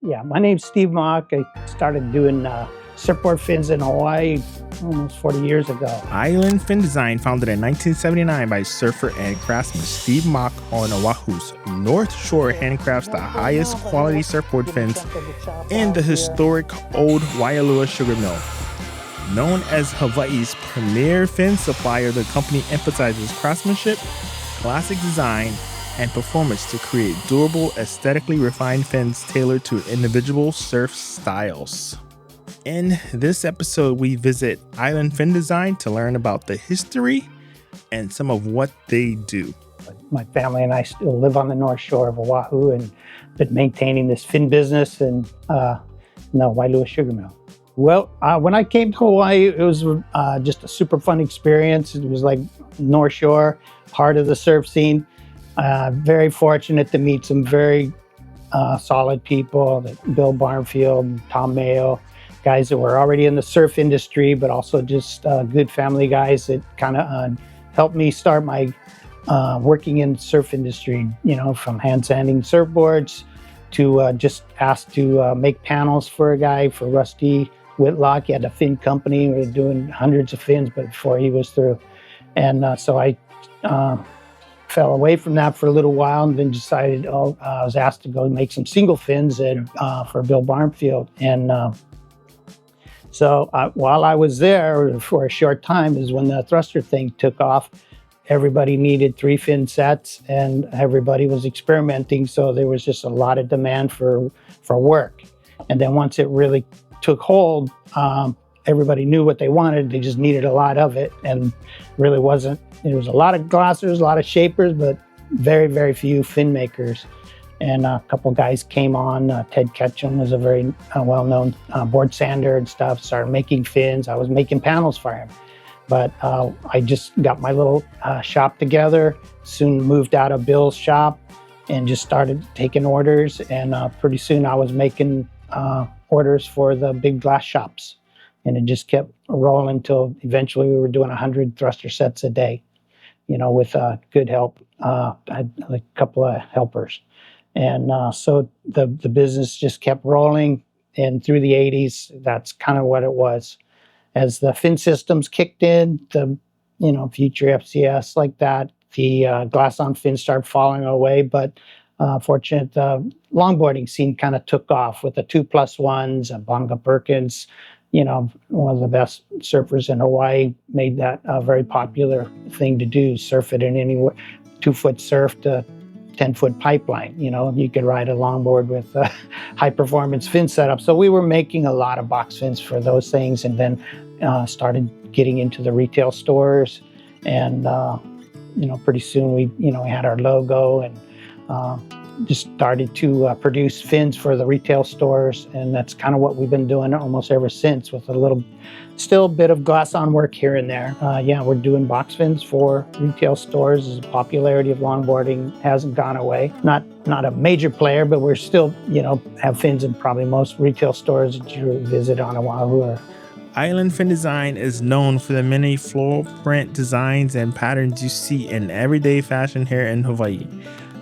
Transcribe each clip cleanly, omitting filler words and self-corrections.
Yeah, my name's Steve Mock. I started doing surfboard fins in Hawaii almost 40 years ago. Island Fin Design, founded in 1979 by surfer and craftsman Steve Mock on Oahu's North Shore, handcrafts the highest quality surfboard fins in the historic Old Waialua Sugar Mill. Known as Hawaii's premier fin supplier, the company emphasizes craftsmanship, classic design, and performance to create durable, aesthetically refined fins tailored to individual surf styles. In this episode, we visit Island Fin Design to learn about the history and some of what they do. My family and I still live on the North Shore of Oahu and been maintaining this fin business in the Waialua Sugar Mill. Well, when I came to Hawaii, it was just a super fun experience. It was like North Shore, heart of the surf scene. Very fortunate to meet some very solid people, like Bill Barnfield, Tom Mayo, guys that were already in the surf industry, but also just good family guys that kind of helped me start my working in the surf industry, you know, from hand sanding surfboards to just asked to make panels for a guy, for Rusty Whitlock. He had a fin company. We were doing hundreds of fins, but before he was through. And so I fell away from that for a little while and then decided, I was asked to go make some single fins for Bill Barnfield. And so while I was there for a short time is when the thruster thing took off. Everybody needed 3 fin sets and everybody was experimenting. So there was just a lot of demand for work. And then once it really took hold, everybody knew what they wanted. They just needed a lot of it, and really wasn't. There was a lot of glassers, a lot of shapers, but very, very few fin makers. And a couple guys came on. Ted Ketchum was a very well-known board sander and stuff. Started making fins. I was making panels for him. But I just got my little shop together. Soon moved out of Bill's shop and just started taking orders. And pretty soon I was making orders for the big glass shops. And it just kept rolling until eventually we were doing 100 thruster sets a day, you know, with good help. I had a couple of helpers. And so the business just kept rolling. And through the 80s, that's kind of what it was. As the fin systems kicked in, the, you know, future FCS like that, the glass on fins started falling away. But fortunate, the longboarding scene kind of took off with the 2+1s and Bonga Perkins. You know, one of the best surfers in Hawaii made that a very popular thing to do, surf it in anywhere, 2-foot surf to 10-foot pipeline. You know, you could ride a longboard with a high-performance fin setup. So we were making a lot of box fins for those things, and then started getting into the retail stores. And, you know, pretty soon we had our logo and just started to produce fins for the retail stores. And that's kind of what we've been doing almost ever since, with still a bit of glass on work here and there. Yeah, we're doing box fins for retail stores. The popularity of longboarding hasn't gone away. Not a major player, but we're still, you know, have fins in probably most retail stores that you visit on Oahu. Island Fin Design is known for the many floral print designs and patterns you see in everyday fashion here in Hawaii.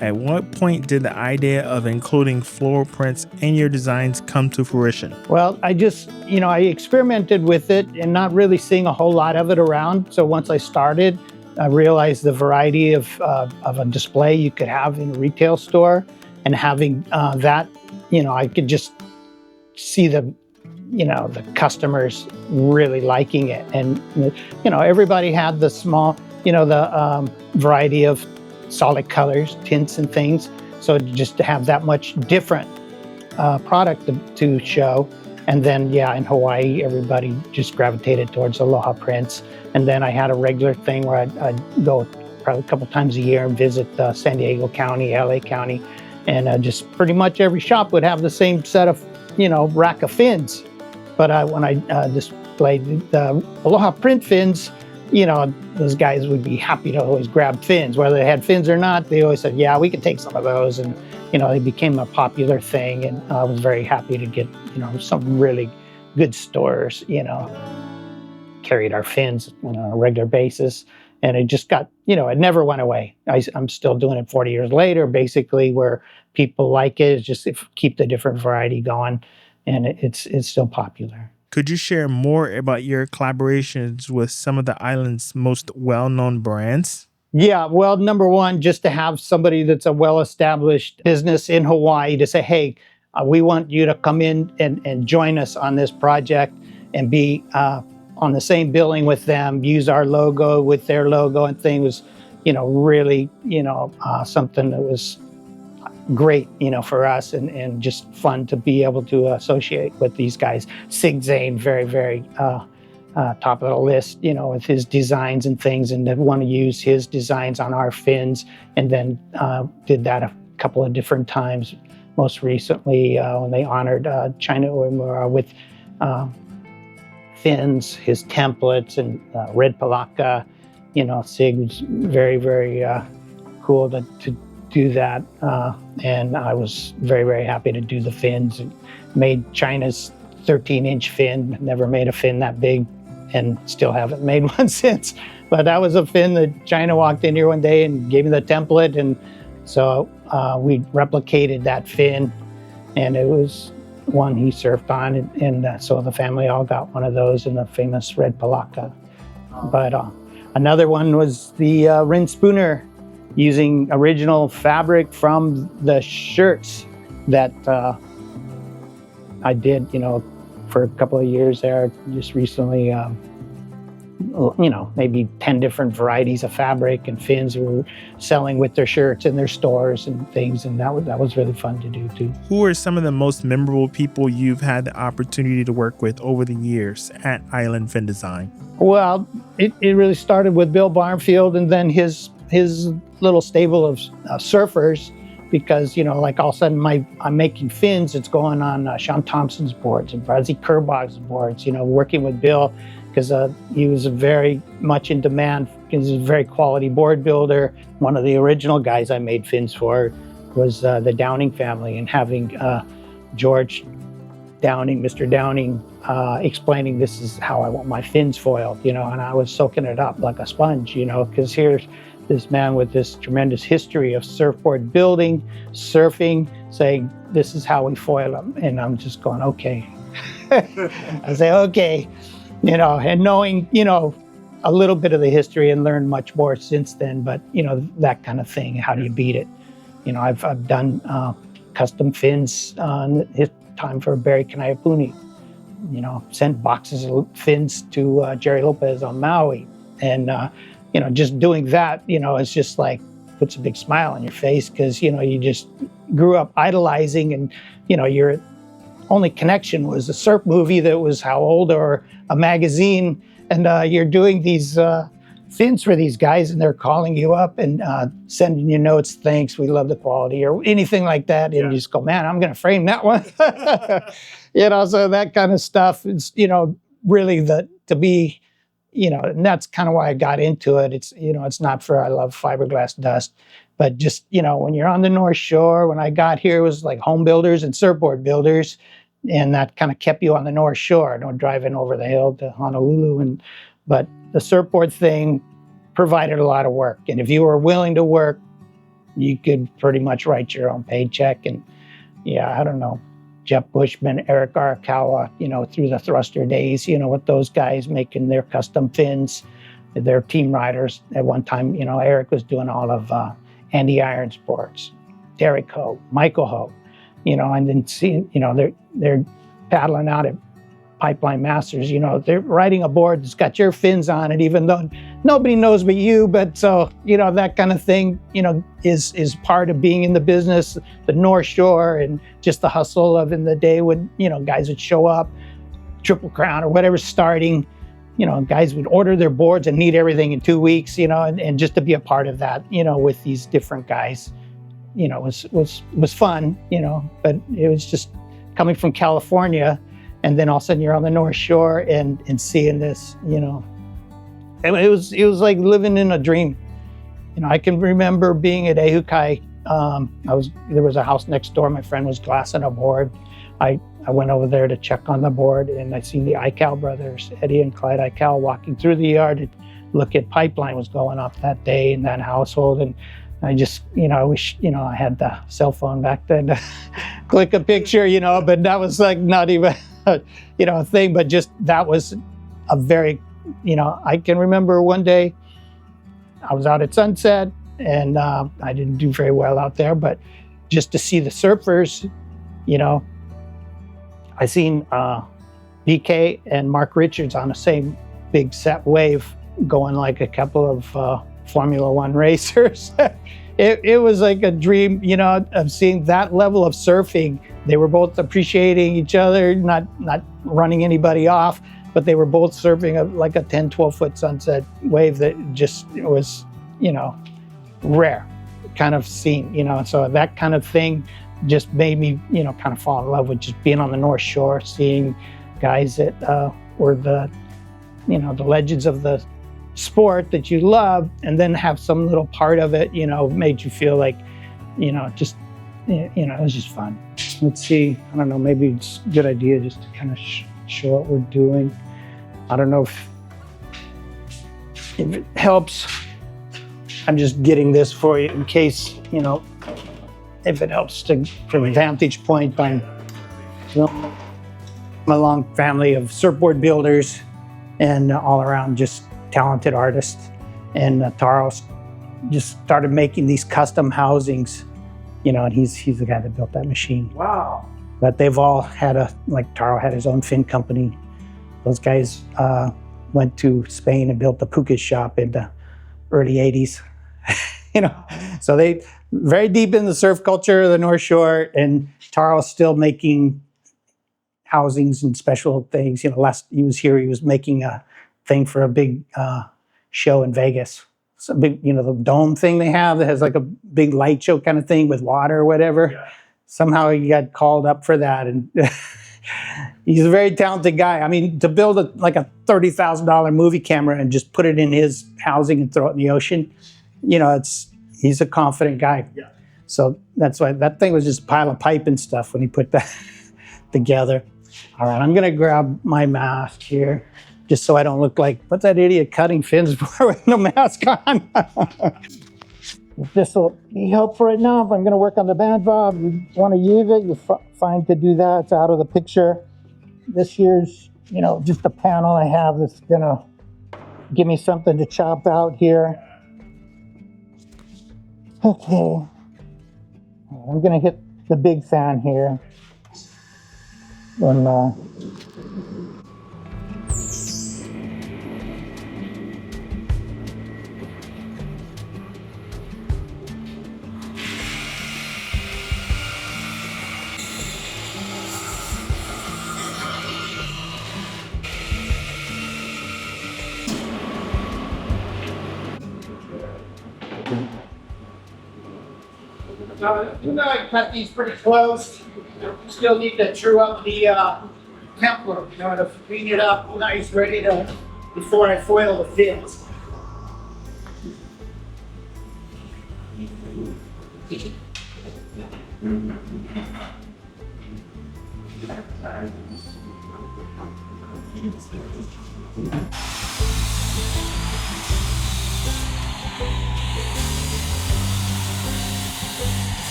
At what point did the idea of including floral prints in your designs come to fruition? Well, I just, you know, I experimented with it and not really seeing a whole lot of it around. So once I started, I realized the variety of a display you could have in a retail store, and having that, you know, I could just see the customers really liking it. And, you know, everybody had the small, you know, the variety of solid colors, tints and things. So just to have that much different product to show. And then, yeah, in Hawaii, everybody just gravitated towards aloha prints. And then I had a regular thing where I'd go probably a couple times a year and visit San Diego County, LA County. And just pretty much every shop would have the same set of, you know, rack of fins. But when I displayed the aloha print fins, you know, those guys would be happy to always grab fins. Whether they had fins or not, they always said, yeah, we could take some of those. And, you know, they became a popular thing. And I was very happy to get, you know, some really good stores, you know, carried our fins on a regular basis. And it just got it never went away. I'm still doing it 40 years later, basically, where people like it. It's just keep the different variety going, and it's still popular. Could you share more about your collaborations with some of the island's most well-known brands? Yeah, well, number one, just to have somebody that's a well-established business in Hawaii to say, hey, we want you to come in and join us on this project and be on the same billing with them, use our logo with their logo and things, really, something that was great, for us and just fun to be able to associate with these guys. Sig Zane, very, very top of the list, with his designs and things, and they want to use his designs on our fins, and then did that a couple of different times. Most recently, when they honored China Uemura with fins, his templates, and red palaka, Sig was very, very cool to do that, and I was very, very happy to do the fins. Made China's 13-inch fin. Never made a fin that big, and still haven't made one since. But that was a fin that China walked in here one day and gave me the template, and so we replicated that fin, and it was one he surfed on, and so the family all got one of those in the famous red palaka. But another one was the Rin Spooner, using original fabric from the shirts that I did, for a couple of years there. Just recently, maybe 10 different varieties of fabric and fins we were selling with their shirts in their stores and things, and that was really fun to do too. Who are some of the most memorable people you've had the opportunity to work with over the years at Island Fin Design? Well, it really started with Bill Barnfield, and then his little stable of surfers, because like all of a sudden I'm making fins. It's going on Sean Thompson's boards and Bradley Kerbog's boards. Working with Bill, because he was very much in demand because he's a very quality board builder. One of the original guys I made fins for was the Downing family, and having George Downing, Mr. Downing, explaining this is how I want my fins foiled, and I was soaking it up like a sponge, because here's this man with this tremendous history of surfboard building, surfing, saying, this is how we foil them. And I'm just going, okay. I say, okay, and knowing, a little bit of the history and learned much more since then, but, that kind of thing, how do you beat it? I've done custom fins on his time for Barry Kanaiapuni, sent boxes of fins to Jerry Lopez on Maui. And, just doing that, it's just like puts a big smile on your face, because, you just grew up idolizing, and, your only connection was a surf movie that was how old, or a magazine, and you're doing these fins for these guys, and they're calling you up and sending you notes, thanks, we love the quality, or anything like that, and you just go, man, I'm going to frame that one. So that kind of stuff is, really to be, and that's kind of why I got into it. It's, it's not for I love fiberglass dust, but just, when you're on the North Shore, when I got here, it was like home builders and surfboard builders, and that kind of kept you on the North Shore, driving over the hill to Honolulu. But the surfboard thing provided a lot of work, and if you were willing to work, you could pretty much write your own paycheck. And I don't know, Jeff Bushman, Eric Arakawa, through the thruster days, with those guys making their custom fins, their team riders. At one time, Eric was doing all of Andy Iron's boards, Derek Ho, Michael Ho, and then seeing, they're paddling out at Pipeline Masters, they're riding a board that's got your fins on it, even though nobody knows but you. But so, that kind of thing, is part of being in the business, the North Shore, and just the hustle of in the day when, guys would show up, Triple Crown or whatever's starting, guys would order their boards and need everything in 2 weeks, and just to be a part of that, with these different guys, was fun, but it was just coming from California. And then all of a sudden you're on the North Shore and seeing this, it was like living in a dream. I can remember being at Ehukai. There was a house next door. My friend was glassing a board. I went over there to check on the board, and I seen the Eichel brothers, Eddie and Clyde Eichel, walking through the yard. look at pipeline was going up that day in that household. And I just, I wish, I had the cell phone back then to click a picture, but that was like not even, a thing, but just that was a very, I can remember one day I was out at sunset and I didn't do very well out there, but just to see the surfers, I seen BK and Mark Richards on the same big set wave going like a couple of Formula One racers. It was like a dream, of seeing that level of surfing. They were both appreciating each other, not running anybody off, but they were both surfing like a 10, 12-foot sunset wave that just was, rare kind of scene, so that kind of thing just made me, kind of fall in love with just being on the North Shore, seeing guys that were the, the legends of the sport that you love, and then have some little part of it, made you feel like, just, it was just fun. Let's see, I don't know, maybe it's a good idea just to kind of show what we're doing. I don't know if it helps. I'm just getting this for you in case, if it helps to, from a vantage point. I'm a long family of surfboard builders and all around just talented artists. And Taro just started making these custom housings, and he's the guy that built that machine. Wow. But they've all had Taro had his own fin company. Those guys went to Spain and built the puka shop in the early 80s. So they very deep in the surf culture of the North Shore, and Taro's still making housings and special things. Last he was here, he was making a thing for a big show in Vegas. It's a big, the dome thing they have that has like a big light show kind of thing with water or whatever. Yeah. Somehow he got called up for that, and he's a very talented guy. I mean, to build a $30,000 movie camera and just put it in his housing and throw it in the ocean, he's a confident guy. Yeah. So that's why that thing was just a pile of pipe and stuff when he put that together. All right, I'm gonna grab my mask here, just so I don't look like, what's that idiot cutting fins for with no mask on? If this will be helpful right now, if I'm gonna work on the band valve, you wanna use it, you're fine to do that, it's out of the picture. This here's, just a panel I have that's gonna give me something to chop out here. Okay, I'm gonna hit the big fan here. And, I cut these pretty close. Still need to true up the template, to clean it up nice, ready to, before I foil the fins.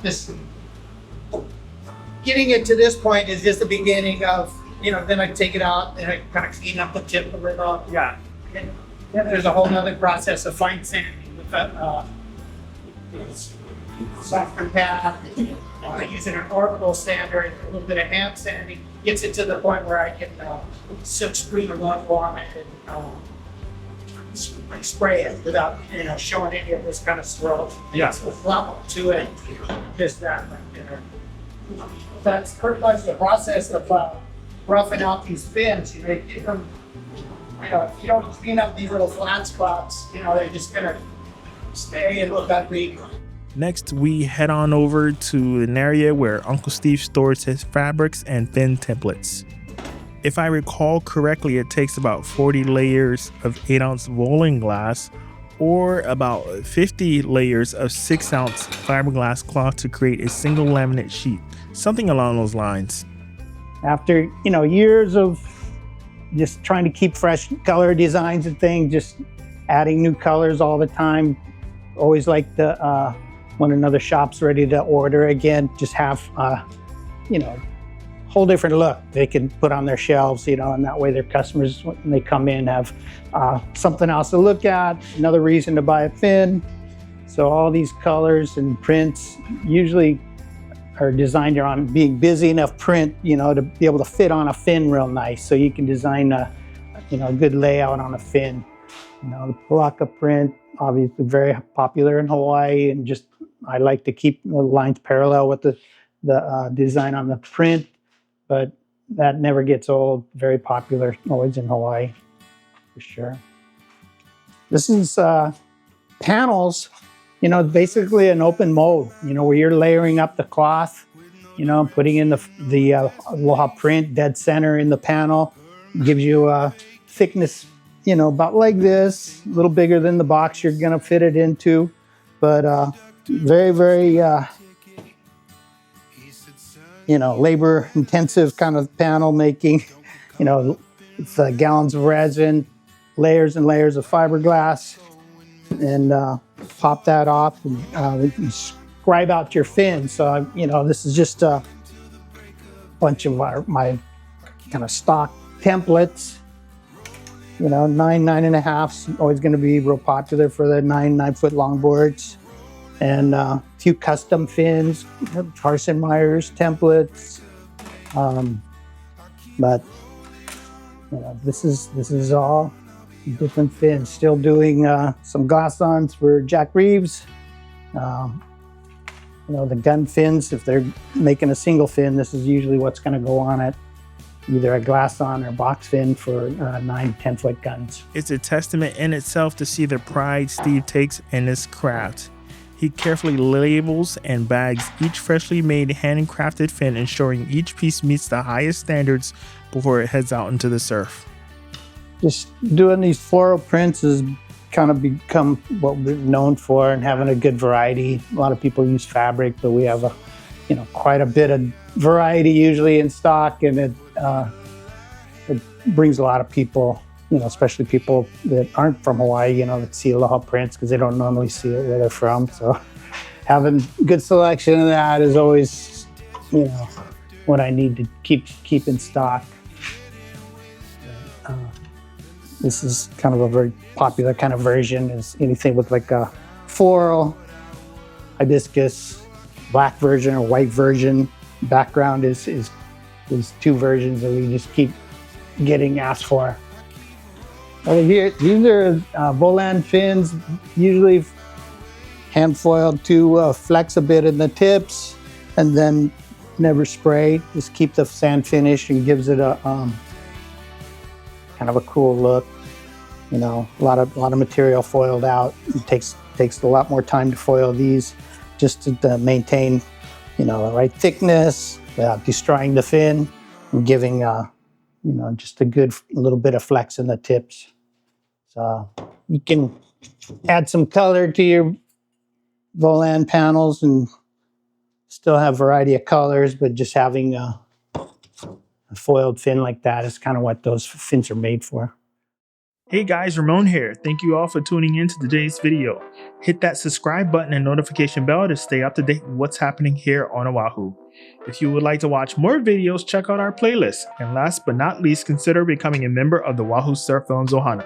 This, getting it to this point is just the beginning of, then I take it out and I kind of clean up the tip of it off. Yeah. And then there's a whole other process of fine sanding with softer pad. Using an orbital sander and a little bit of hand sanding gets it to the point where I can silk screen a level on it and spray it without showing any of this kind of swirl. Yes. It's a level to it, just that right there. That's pretty much the process of roughing out these fins. If you don't clean up these little flat spots, they're just gonna Next, we head on over to an area where Uncle Steve stores his fabrics and fin templates. If I recall correctly, it takes about 40 layers of 8-ounce rolling glass or about 50 layers of 6-ounce fiberglass cloth to create a single laminate sheet, something along those lines. After, years of just trying to keep fresh color designs and things, just adding new colors all the time, always like the when another shop's ready to order again, just have whole different look they can put on their shelves, and that way their customers, when they come in, have something else to look at, another reason to buy a fin. So all these colors and prints usually are designed around being busy enough print, to be able to fit on a fin real nice. So you can design a good layout on a fin. The Palaka print, obviously very popular in Hawaii, and just I like to keep the lines parallel with the design on the print, but that never gets old. Very popular always in Hawaii, for sure. This is panels, basically an open mold, where you're layering up the cloth, putting in the aloha print dead center in the panel. Gives you a thickness, about like this, a little bigger than the box you're gonna fit it into, but very, very, labor intensive kind of panel making, with gallons of resin, layers and layers of fiberglass, and pop that off and scribe out your fin. So, this is just a bunch of my kind of stock templates. 9.5's always going to be real popular for the 9-foot longboards, and a few custom fins, Carson Myers templates. But this is all different fins. Still doing some glass-ons for Jack Reeves. The gun fins, if they're making a single fin, this is usually what's going to go on it. Either a glass-on or box fin for 9-10-foot guns. It's a testament in itself to see the pride Steve takes in this craft. He carefully labels and bags each freshly made handcrafted fin, ensuring each piece meets the highest standards before it heads out into the surf. Just doing these floral prints has kind of become what we're known for, and having a good variety. A lot of people use fabric, but we have quite a bit of variety usually in stock, and it brings a lot of people, especially people that aren't from Hawaii, that see aloha prints because they don't normally see it where they're from. So having good selection of that is always, what I need to keep in stock. This is kind of a very popular kind of version, is anything with like a floral, hibiscus, black version or white version. Background is two versions that we just keep getting asked for. Over here, these are volant fins, usually hand foiled to flex a bit in the tips, and then never spray. Just keep the sand finish and gives it a kind of a cool look. A lot of material foiled out. It takes a lot more time to foil these, just to maintain, the right thickness without destroying the fin, and giving, just a good little bit of flex in the tips. So you can add some color to your volant panels and still have variety of colors, but just having a foiled fin like that is kind of what those fins are made for. Hey guys, Ramon here. Thank you all for tuning in to today's video. Hit that subscribe button and notification bell to stay up to date with what's happening here on Oahu. If you would like to watch more videos, check out our playlist. And last but not least, consider becoming a member of the Oahu Surf Films Ohana.